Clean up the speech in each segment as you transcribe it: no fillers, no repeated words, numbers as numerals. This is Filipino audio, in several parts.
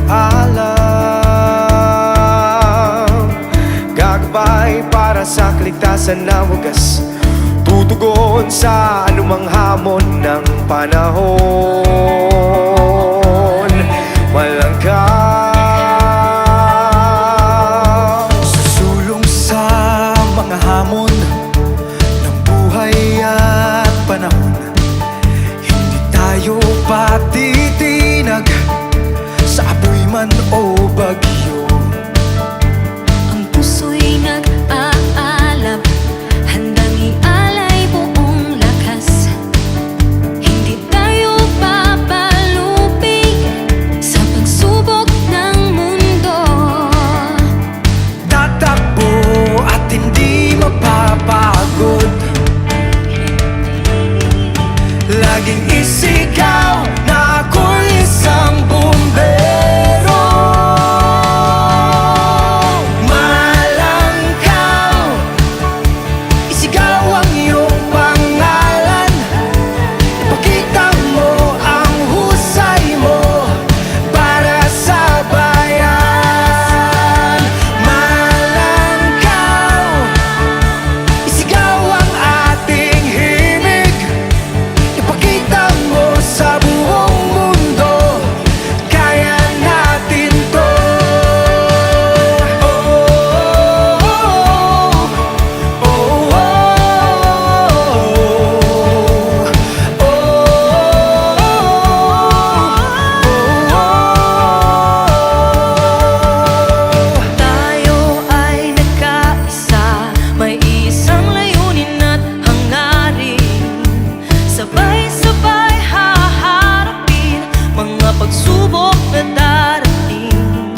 nag-aalam, gagabay para sa kaligtasan na wagas, tutugon sa anumang hamon ng panahon. Walang susulong sa mga hamon ng buhay at panahon. Hindi tayo patitinag sa apoy man o bagyo. Ang puso'y nag-aalab, handang ialay buong lakas. Hindi tayo papalupig sa pagsubok ng mundo. Tatakbo at hindi mapapagod, laging isigaw na ako'y isang bumbero. Malangkaw, isigaw ang iyong pangalan, ipakita mo ang husay mo para sa bayan. Malangkaw, isigaw ang ating himig, ipakita mo sa buong mundo, kaya natin to. Tayo ay nagkaisa, may isang layunin at hangarin. Sabay-sabay haharapin mga pagsubok na darating.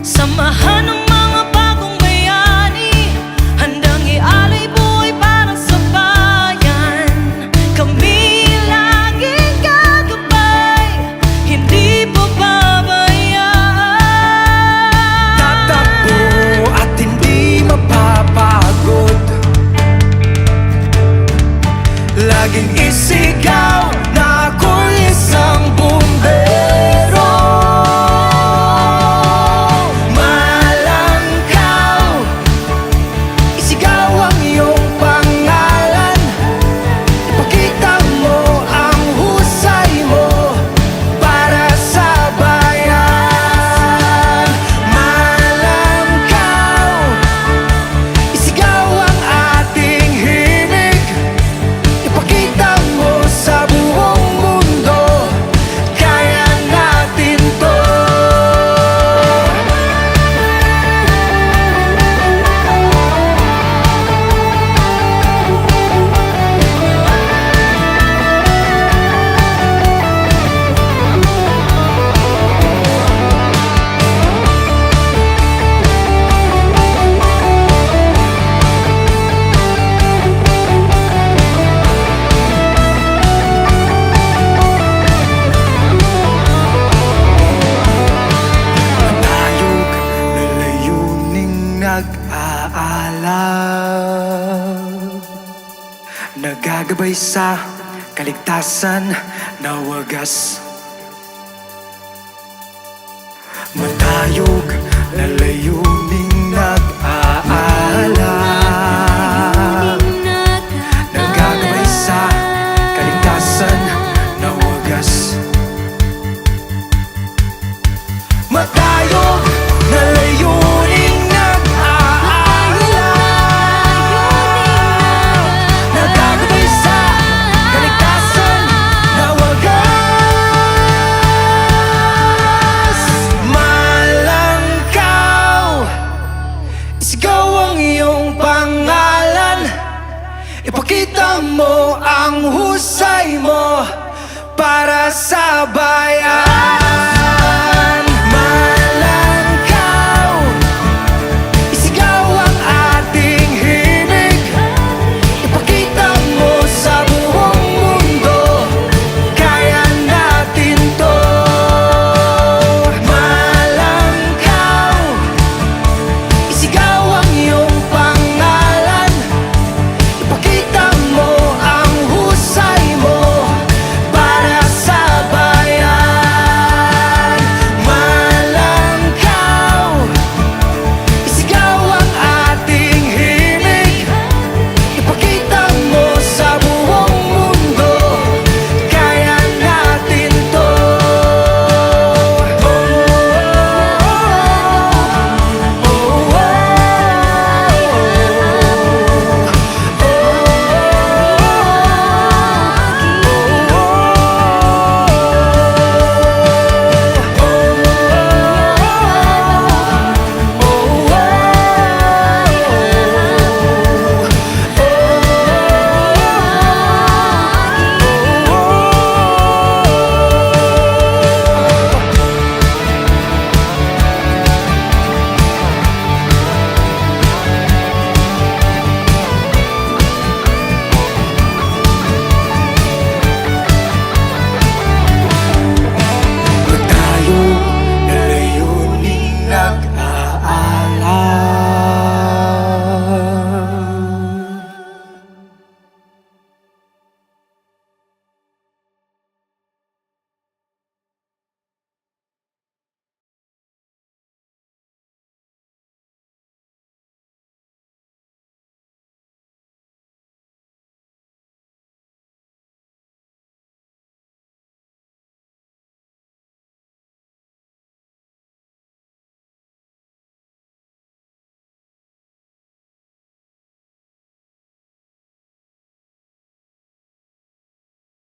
Samahan ng mga bagong bayani, handang ialay buhay para sa bayan. Kami laging gagabay, hindi pababayaan. Tatakbo at hindi mapapagod, laging isigaw na ako'y isang bumbero. Malangkaw, isigaw ang iyong pangalan, ipakita mo ang husay mo para sa bayan. Malangkaw, isigaw ang ating himig, ipakita mo sa buong mundo, kaya natin to. Matayog na layuning nag-aalab, nagagabay sa kaligtasan na wagas. Matayog na layuning nag-aalab, nagagabay sa kaligtasan na wagas. Matayog na layuning nag-aalab, nagagabay sa kaligtasan na wagas. Malangkaw, isigaw ang iyong pangalan, ipakita mo ang husay mo para sa bayan.